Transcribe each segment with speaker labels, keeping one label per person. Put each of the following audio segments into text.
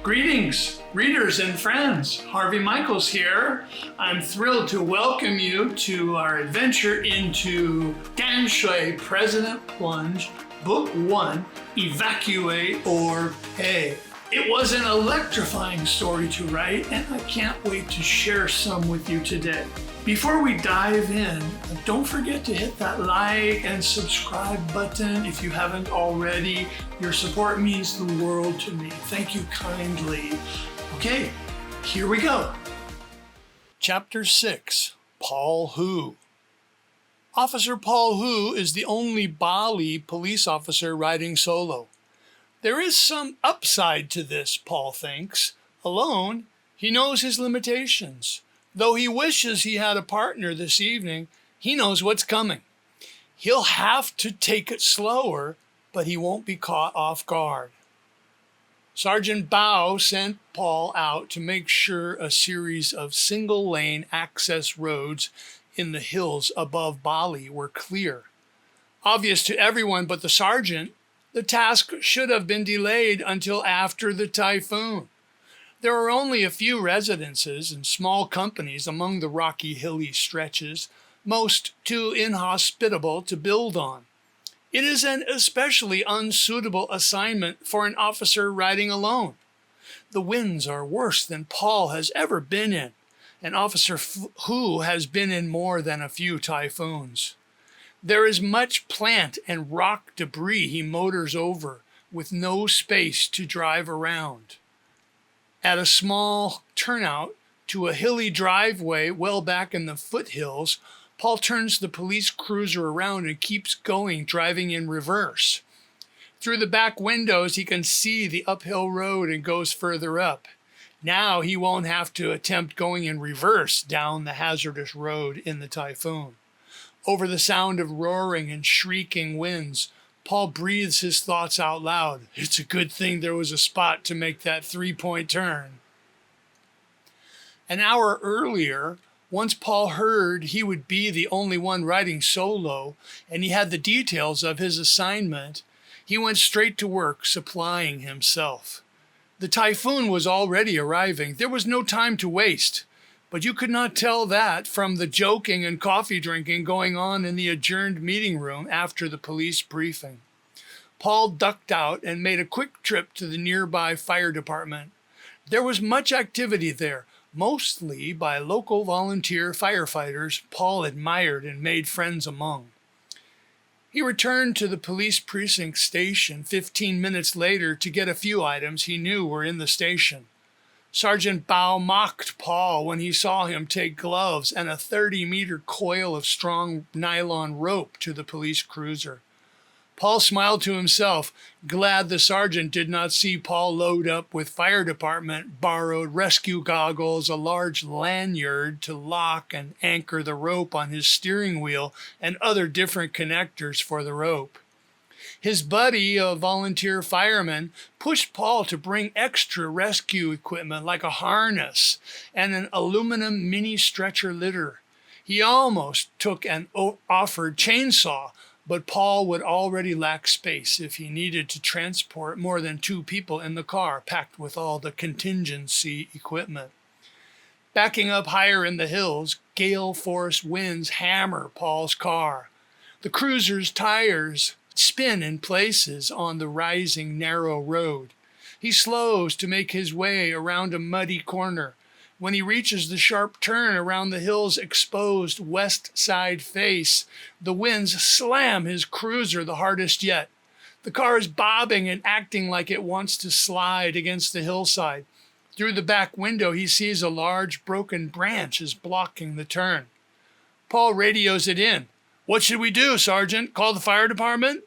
Speaker 1: Greetings, readers and friends. Harvey Michaels here. I'm thrilled to welcome you to our adventure into Danshui, President Plunge, Book 1, Evacuate or Pay. It was an electrifying story to write, and I can't wait to share some with you today. Before we dive in, don't forget to hit that like and subscribe button if you haven't already. Your support means the world to me. Thank you kindly. Okay, here we go. Chapter 6, Paul Hu. Officer Paul Hu is the only Bali police officer riding solo. There is some upside to this, Paul thinks. Alone, he knows his limitations. Though he wishes he had a partner this evening, he knows what's coming. He'll have to take it slower, but he won't be caught off guard. Sergeant Bao sent Paul out to make sure a series of single-lane access roads in the hills above Bali were clear. Obvious to everyone but the sergeant, the task should have been delayed until after the typhoon. There are only a few residences and small companies among the rocky, hilly stretches, most too inhospitable to build on. It is an especially unsuitable assignment for an officer riding alone. The winds are worse than Paul has ever been in, and Officer Hu has been in more than a few typhoons. There is much plant and rock debris he motors over, with no space to drive around. At a small turnout to a hilly driveway well back in the foothills, Paul turns the police cruiser around and keeps going, driving in reverse. Through the back windows, he can see the uphill road and goes further up. Now he won't have to attempt going in reverse down the hazardous road in the typhoon. Over the sound of roaring and shrieking winds, Paul breathes his thoughts out loud. It's a good thing there was a spot to make that three-point turn. An hour earlier, once Paul heard he would be the only one riding solo, and he had the details of his assignment, he went straight to work supplying himself. The typhoon was already arriving. There was no time to waste. But you could not tell that from the joking and coffee drinking going on in the adjourned meeting room after the police briefing. Paul ducked out and made a quick trip to the nearby fire department. There was much activity there, mostly by local volunteer firefighters Paul admired and made friends among. He returned to the police precinct station 15 minutes later to get a few items he knew were in the station. Sergeant Bao mocked Paul when he saw him take gloves and a 30-meter coil of strong nylon rope to the police cruiser. Paul smiled to himself, glad the sergeant did not see Paul load up with fire department borrowed rescue goggles, a large lanyard to lock and anchor the rope on his steering wheel, and other different connectors for the rope. His buddy, a volunteer fireman, pushed Paul to bring extra rescue equipment like a harness and an aluminum mini stretcher litter. He almost took an offered chainsaw, but Paul would already lack space if he needed to transport more than 2 people in the car packed with all the contingency equipment. Backing up higher in the hills, gale force winds hammer Paul's car. The cruiser's tires spin in places on the rising narrow road. He slows to make his way around a muddy corner. When he reaches the sharp turn around the hill's exposed west side face, the winds slam his cruiser the hardest yet. The car is bobbing and acting like it wants to slide against the hillside. Through the back window, he sees a large broken branch is blocking the turn. Paul radios it in. "What should we do, Sergeant? Call the fire department?"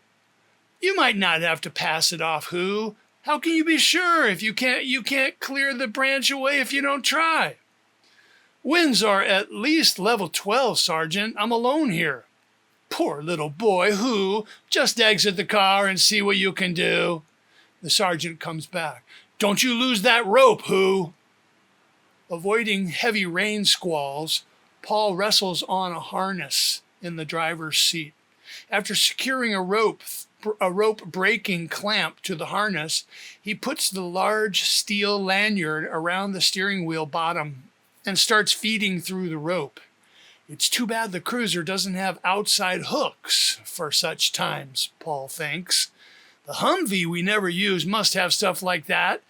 Speaker 1: "You might not have to pass it off, Hu. How can you be sure if you can't clear the branch away if you don't try?" "Winds are at least level 12, Sergeant. I'm alone here." "Poor little boy, Hu. Just exit the car and see what you can do." The sergeant comes back. "Don't you lose that rope, Hu." Avoiding heavy rain squalls, Paul wrestles on a harness in the driver's seat. After securing a rope breaking clamp to the harness, he puts the large steel lanyard around the steering wheel bottom and starts feeding through the rope. It's too bad the cruiser doesn't have outside hooks for such times, Paul thinks. The Humvee we never use must have stuff like that.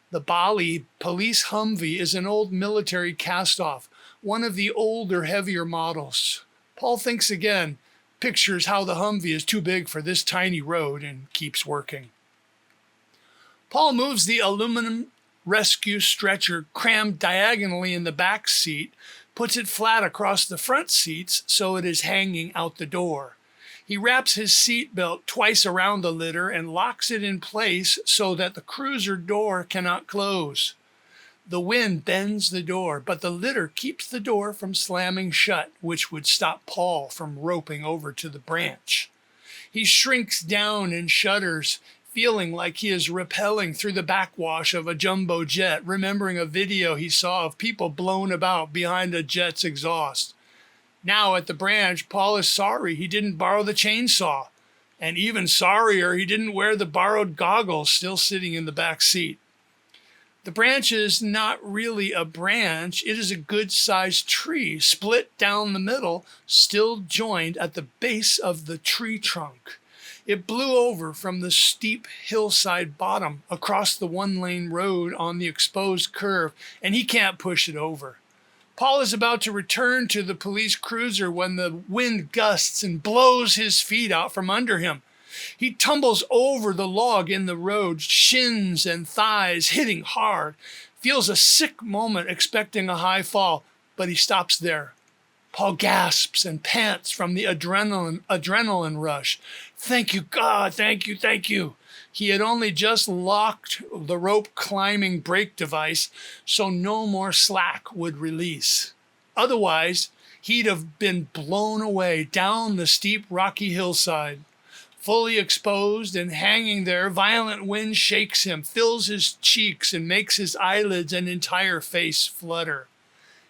Speaker 1: The Bali police Humvee is an old military cast-off, one of the older, heavier models. Paul thinks again, pictures how the Humvee is too big for this tiny road, and keeps working. Paul moves the aluminum rescue stretcher crammed diagonally in the back seat, puts it flat across the front seats so it is hanging out the door. He wraps his seat belt twice around the litter and locks it in place so that the cruiser door cannot close. The wind bends the door, but the litter keeps the door from slamming shut, which would stop Paul from roping over to the branch. He shrinks down and shudders, feeling like he is rappelling through the backwash of a jumbo jet, remembering a video he saw of people blown about behind a jet's exhaust. Now at the branch, Paul is sorry he didn't borrow the chainsaw, and even sorrier he didn't wear the borrowed goggles still sitting in the back seat. The branch is not really a branch, it is a good-sized tree, split down the middle, still joined at the base of the tree trunk. It blew over from the steep hillside bottom across the one-lane road on the exposed curve, and he can't push it over. Paul is about to return to the police cruiser when the wind gusts and blows his feet out from under him. He tumbles over the log in the road, shins and thighs hitting hard, feels a sick moment expecting a high fall, but he stops there. Paul gasps and pants from the adrenaline rush. Thank you, God, thank you. He had only just locked the rope climbing brake device so no more slack would release. Otherwise, he'd have been blown away down the steep rocky hillside. Fully exposed and hanging there, violent wind shakes him, fills his cheeks, and makes his eyelids and entire face flutter.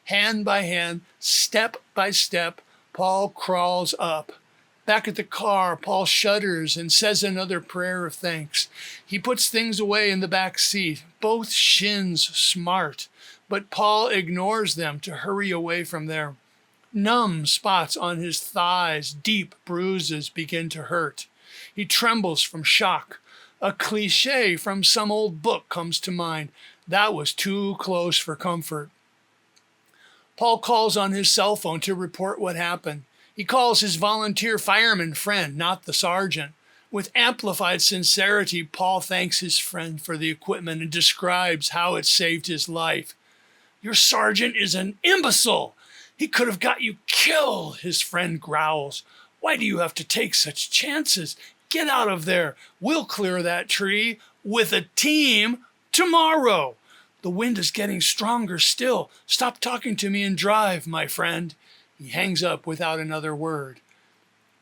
Speaker 1: Hand by hand, step by step, Paul crawls up. Back at the car, Paul shudders and says another prayer of thanks. He puts things away in the back seat, both shins smart, but Paul ignores them to hurry away from there. Numb spots on his thighs, deep bruises begin to hurt. He trembles from shock. A cliche from some old book comes to mind. That was too close for comfort. Paul calls on his cell phone to report what happened. He calls his volunteer fireman friend, not the sergeant. With amplified sincerity, Paul thanks his friend for the equipment and describes how it saved his life. Your sergeant is an imbecile. He could have got you killed, his friend growls. Why do you have to take such chances? Get out of there. We'll clear that tree with a team tomorrow. The wind is getting stronger still. Stop talking to me and drive, my friend. He hangs up without another word.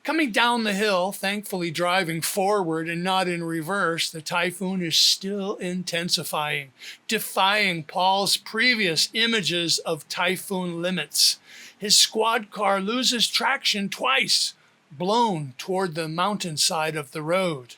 Speaker 1: Coming down the hill, thankfully driving forward and not in reverse, the typhoon is still intensifying, defying Paul's previous images of typhoon limits. His squad car loses traction twice, blown toward the mountainside of the road.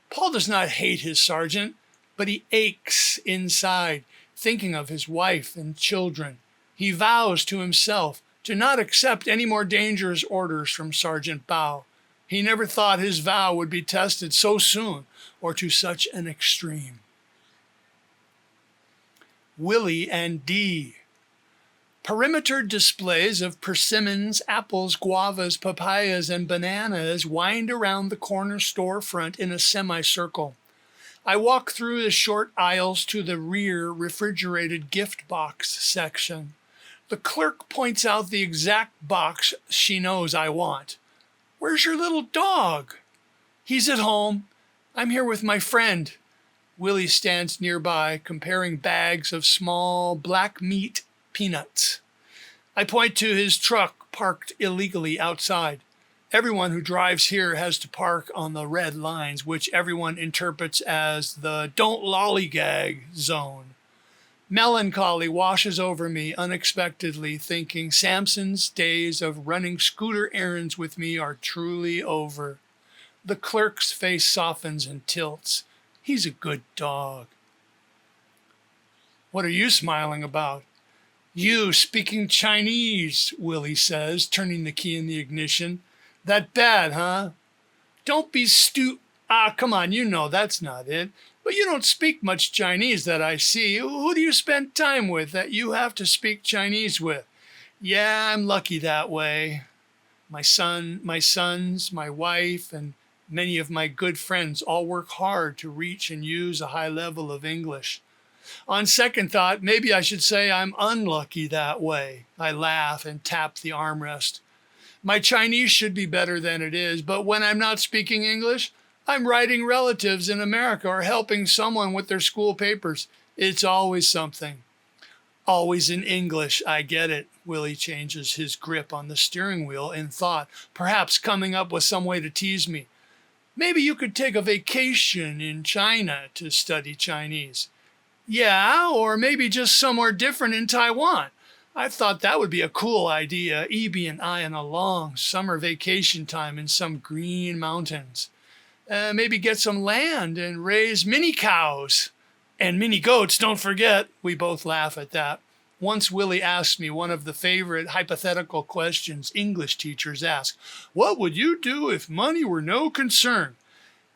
Speaker 1: Paul does not hate his sergeant, but he aches inside, thinking of his wife and children. He vows to himself to not accept any more dangerous orders from Sergeant Bao. He never thought his vow would be tested so soon or to such an extreme. Willie and Dee. Perimeter displays of persimmons, apples, guavas, papayas, and bananas wind around the corner storefront in a semicircle. I walk through the short aisles to the rear refrigerated gift box section. The clerk points out the exact box she knows I want. Where's your little dog? He's at home. I'm here with my friend. Willie stands nearby, comparing bags of small black meat peanuts. I point to his truck parked illegally outside. Everyone who drives here has to park on the red lines, which everyone interprets as the don't lollygag zone. Melancholy washes over me unexpectedly, thinking Samson's days of running scooter errands with me are truly over. The clerk's face softens and tilts. He's a good dog. What are you smiling about? You speaking Chinese, Willie says, turning the key in the ignition. That bad, huh? Don't be come on, you know that's not it. But you don't speak much Chinese that I see. Who do you spend time with that you have to speak Chinese with? Yeah, I'm lucky that way. My sons, my wife, and many of my good friends all work hard to reach and use a high level of English. On second thought, maybe I should say I'm unlucky that way. I laugh and tap the armrest. My Chinese should be better than it is, but when I'm not speaking English, I'm writing relatives in America or helping someone with their school papers. It's always something. Always in English, I get it. Willie changes his grip on the steering wheel in thought, perhaps coming up with some way to tease me. Maybe you could take a vacation in China to study Chinese. Yeah, or maybe just somewhere different in Taiwan. I thought that would be a cool idea, Evie and I on a long summer vacation time in some green mountains. Maybe get some land and raise mini cows. And mini goats, don't forget. We both laugh at that. Once Willie asked me one of the favorite hypothetical questions English teachers ask. What would you do if money were no concern?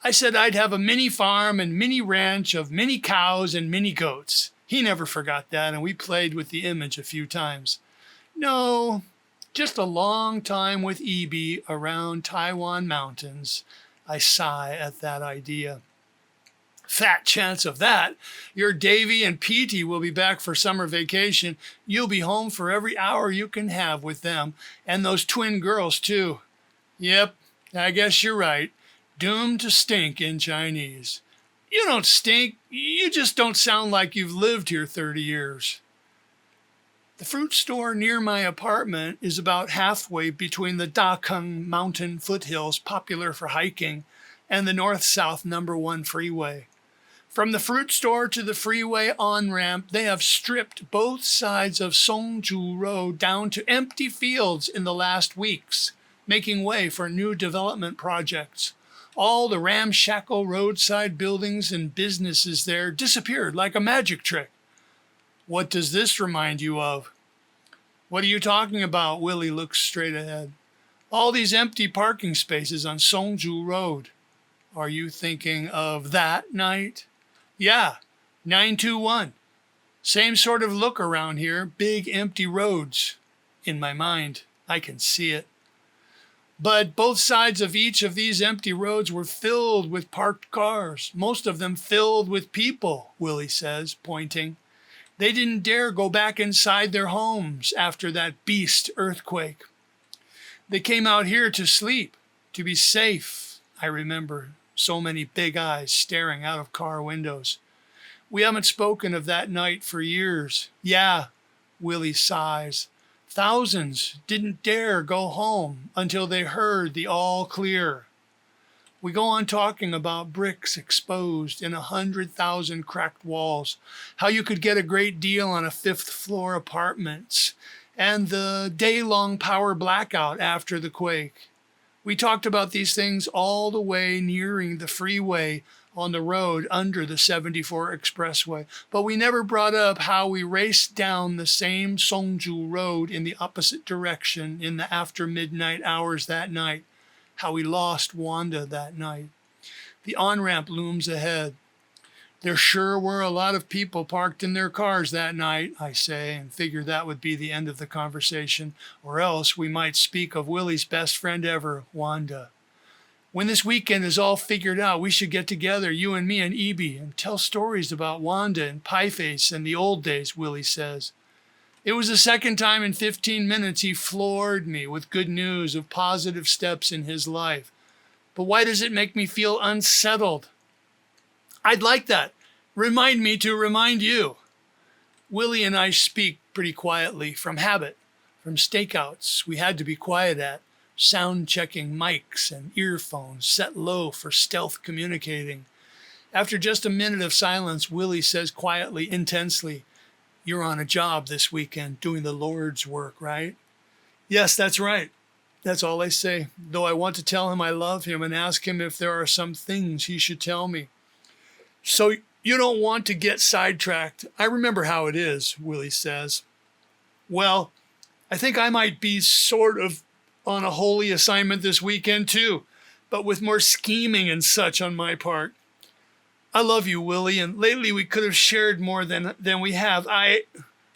Speaker 1: I said I'd have a mini farm and mini ranch of mini cows and mini goats. He never forgot that, and we played with the image a few times. No, just a long time with Evie around Taiwan mountains. I sigh at that idea. Fat chance of that. Your Davy and Petey will be back for summer vacation. You'll be home for every hour you can have with them, and those twin girls, too. Yep, I guess you're right. Doomed to stink in Chinese. You don't stink. You just don't sound like you've lived here 30 years. The fruit store near my apartment is about halfway between the Dakeng mountain foothills popular for hiking and the north-south #1 freeway. From the fruit store to the freeway on-ramp, they have stripped both sides of Songju Road down to empty fields in the last weeks, making way for new development projects. All the ramshackle roadside buildings and businesses there disappeared like a magic trick. What does this remind you of? What are you talking about? Willie looks straight ahead. All these empty parking spaces on Songju Road. Are you thinking of that night? Yeah, 921. Same sort of look around here, big empty roads. In my mind, I can see it. But both sides of each of these empty roads were filled with parked cars, most of them filled with people, Willie says, pointing. They didn't dare go back inside their homes after that beast earthquake. They came out here to sleep, to be safe. I remember so many big eyes staring out of car windows. We haven't spoken of that night for years. Yeah, Willie sighs. Thousands didn't dare go home until they heard the all clear. We go on talking about bricks exposed in 100,000 cracked walls, how you could get a great deal on a fifth-floor apartments, and the day-long power blackout after the quake. We talked about these things all the way nearing the freeway on the road under the 74 expressway, but we never brought up how we raced down the same Songju Road in the opposite direction in the after-midnight hours that night, how we lost Wanda that night. The on-ramp looms ahead. There sure were a lot of people parked in their cars that night, I say, and figure that would be the end of the conversation, or else we might speak of Willie's best friend ever, Wanda. When this weekend is all figured out, we should get together, you and me and Evie, and tell stories about Wanda and Pieface and the old days, Willie says. It was the second time in 15 minutes he floored me with good news of positive steps in his life. But why does it make me feel unsettled? I'd like that. Remind me to remind you. Willie and I speak pretty quietly from habit, from stakeouts we had to be quiet at, sound-checking mics and earphones set low for stealth communicating. After just a minute of silence, Willie says quietly, intensely, "You're on a job this weekend doing the Lord's work, right?" "Yes, that's right." That's all I say, though I want to tell him I love him and ask him if there are some things he should tell me. So you don't want to get sidetracked. I remember how it is, Willie says. Well, I think I might be sort of on a holy assignment this weekend too, but with more scheming and such on my part. I love you, Willie, and lately we could have shared more than we have.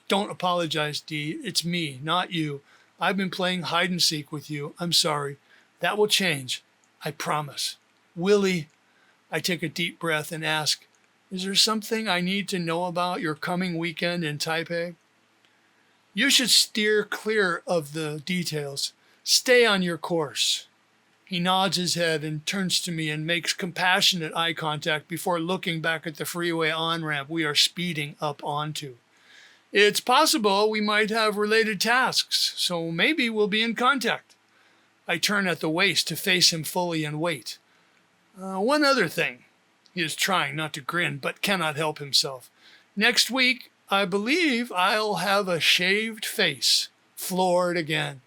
Speaker 1: Don't apologize, Dee. It's me, not you. I've been playing hide and seek with you. I'm sorry. That will change. I promise. Willie, I take a deep breath and ask, is there something I need to know about your coming weekend in Taipei? You should steer clear of the details. Stay on your course. He nods his head and turns to me and makes compassionate eye contact before looking back at the freeway on-ramp we are speeding up onto. It's possible we might have related tasks, so maybe we'll be in contact. I turn at the waist to face him fully and wait. One other thing. He is trying not to grin, but cannot help himself. Next week, I believe I'll have a shaved face. Floored again.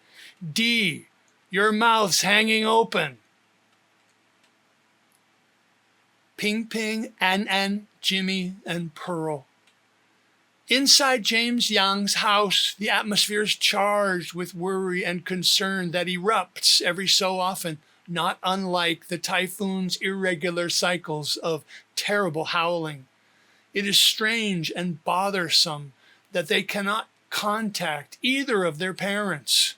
Speaker 1: D, your mouth's hanging open. Ping Ping, An, Jimmy, and Pearl. Inside James Yang's house, the atmosphere is charged with worry and concern that erupts every so often, not unlike the typhoon's irregular cycles of terrible howling. It is strange and bothersome that they cannot contact either of their parents.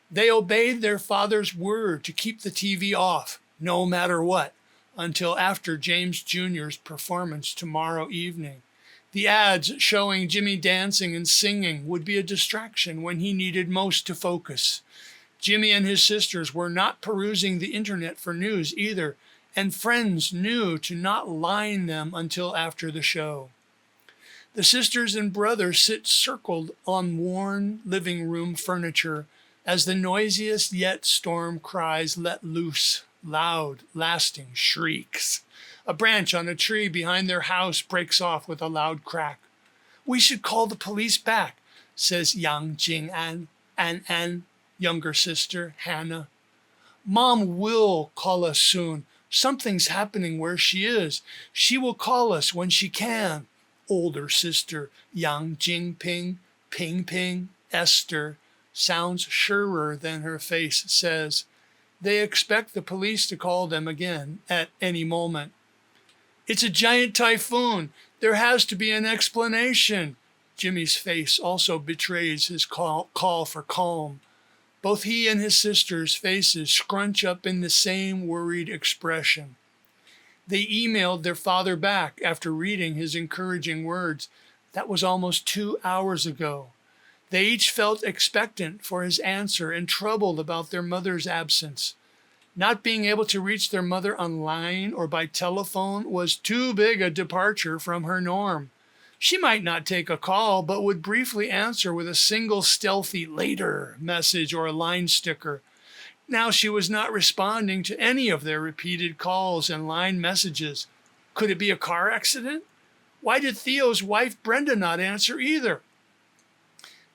Speaker 1: They obeyed their father's word to keep the TV off, no matter what, until after James Jr.'s performance tomorrow evening. The ads showing Jimmy dancing and singing would be a distraction when he needed most to focus. Jimmy and his sisters were not perusing the internet for news either, and friends knew to not line them until after the show. The sisters and brothers sit circled on worn living room furniture as the noisiest yet storm cries let loose, loud, lasting shrieks. A branch on a tree behind their house breaks off with a loud crack. We should call the police back, says Yang Jing-an, An, younger sister, Hannah. Mom will call us soon. Something's happening where she is. She will call us when she can. Older sister, Yang Jingping, Ping, Esther, sounds surer than her face says. They expect the police to call them again at any moment. It's a giant typhoon. There has to be an explanation. Jimmy's face also betrays his call for calm. Both he and his sister's faces scrunch up in the same worried expression. They emailed their father back after reading his encouraging words. That was almost 2 hours ago. They each felt expectant for his answer and troubled about their mother's absence. Not being able to reach their mother online or by telephone was too big a departure from her norm. She might not take a call, but would briefly answer with a single stealthy later message or a line sticker. Now she was not responding to any of their repeated calls and line messages. Could it be a car accident? Why did Theo's wife Brenda not answer either?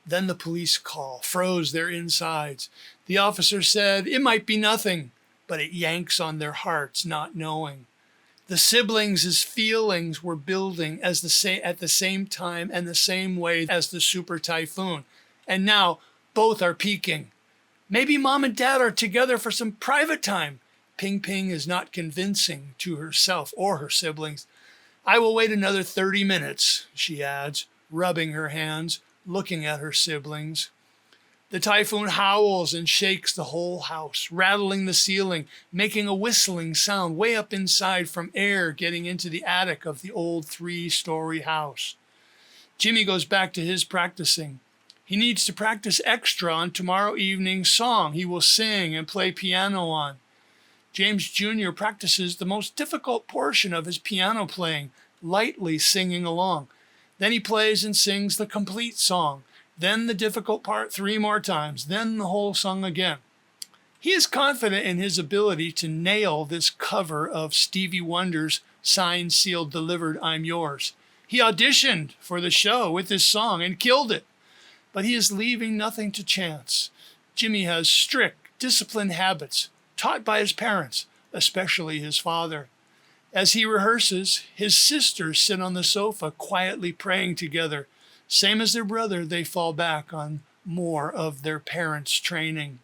Speaker 1: Then the police call froze their insides. The officer said it might be nothing, but it yanks on their hearts, not knowing. The siblings' feelings were building at the same time and the same way as the super typhoon. And now both are peaking. Maybe Mom and Dad are together for some private time. Ping is not convincing to herself or her siblings. I will wait another 30 minutes, she adds, rubbing her hands, looking at her siblings. The typhoon howls and shakes the whole house, rattling the ceiling, making a whistling sound way up inside from air getting into the attic of the old 3-story house. Jimmy goes back to his practicing. He needs to practice extra on tomorrow evening's song he will sing and play piano on. James Jr. practices the most difficult portion of his piano playing, lightly singing along. Then he plays and sings the complete song. Then the difficult part 3 more times, then the whole song again. He is confident in his ability to nail this cover of Stevie Wonder's Signed, Sealed, Delivered, I'm Yours. He auditioned for the show with this song and killed it. But he is leaving nothing to chance. Jimmy has strict disciplined habits taught by his parents, especially his father. As he rehearses, his sisters sit on the sofa quietly praying together. Same as their brother, they fall back on more of their parents' training.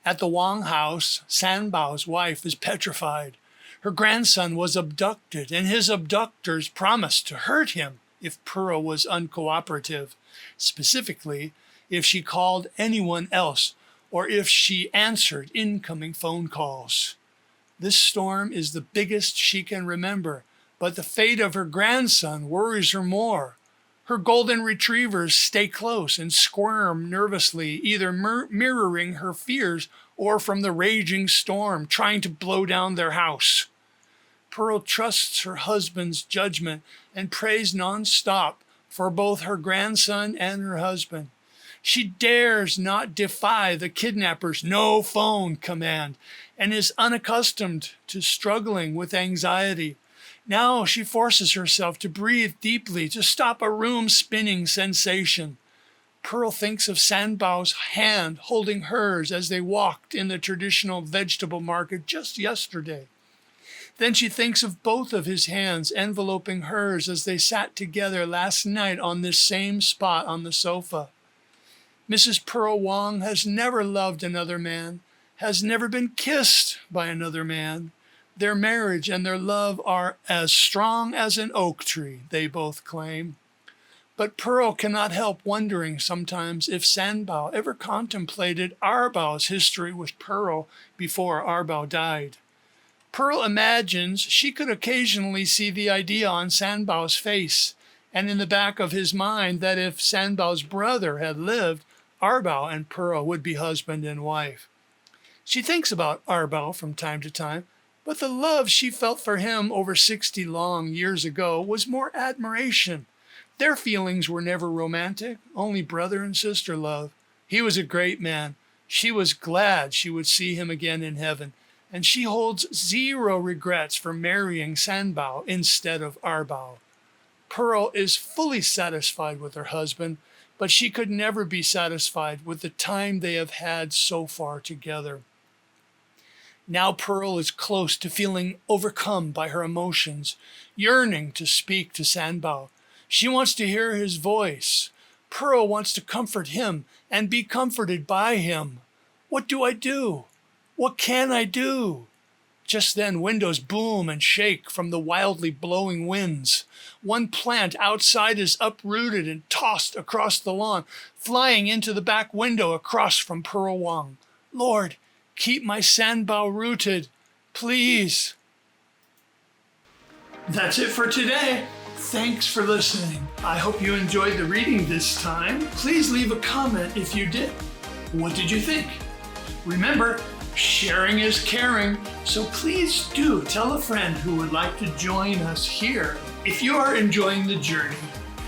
Speaker 1: At the Wang house, Sanbao's wife is petrified. Her grandson was abducted, and his abductors promised to hurt him if Pearl was uncooperative, specifically if she called anyone else or if she answered incoming phone calls. This storm is the biggest she can remember, but the fate of her grandson worries her more. Her golden retrievers stay close and squirm nervously, either mirroring her fears or from the raging storm trying to blow down their house. Pearl trusts her husband's judgment and prays nonstop for both her grandson and her husband. She dares not defy the kidnapper's no phone command and is unaccustomed to struggling with anxiety. Now she forces herself to breathe deeply to stop a room-spinning sensation. Pearl thinks of Sanbao's hand holding hers as they walked in the traditional vegetable market just yesterday. Then she thinks of both of his hands enveloping hers as they sat together last night on this same spot on the sofa. Mrs. Pearl Wang has never loved another man, has never been kissed by another man. Their marriage and their love are as strong as an oak tree, they both claim. But Pearl cannot help wondering sometimes if Sanbao ever contemplated Arbao's history with Pearl before Arbao died. Pearl imagines she could occasionally see the idea on Sanbao's face and in the back of his mind that if Sanbao's brother had lived, Arbao and Pearl would be husband and wife. She thinks about Arbao from time to time, but the love she felt for him over 60 long years ago was more admiration. Their feelings were never romantic, only brother and sister love. He was a great man. She was glad she would see him again in heaven, and she holds zero regrets for marrying Sanbao instead of Arbao. Pearl is fully satisfied with her husband, but she could never be satisfied with the time they have had so far together. Now Pearl is close to feeling overcome by her emotions, yearning to speak to Sanbao. She wants to hear his voice. Pearl wants to comfort him and be comforted by him. What do I do? What can I do? Just then windows boom and shake from the wildly blowing winds. One plant outside is uprooted and tossed across the lawn, flying into the back window across from Pearl Wang. Lord, keep my Sanbao rooted, please. That's it for today. Thanks for listening. I hope you enjoyed the reading this time. Please leave a comment if you did. What did you think? Remember, sharing is caring, so please do tell a friend who would like to join us here. If you are enjoying the journey,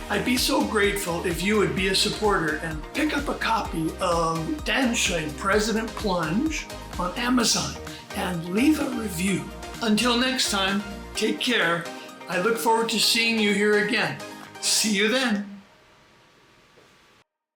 Speaker 1: I'd be so grateful if you would be a supporter and pick up a copy of Danshui President Plunge on Amazon and leave a review. Until next time, take care. I look forward to seeing you here again. See you then.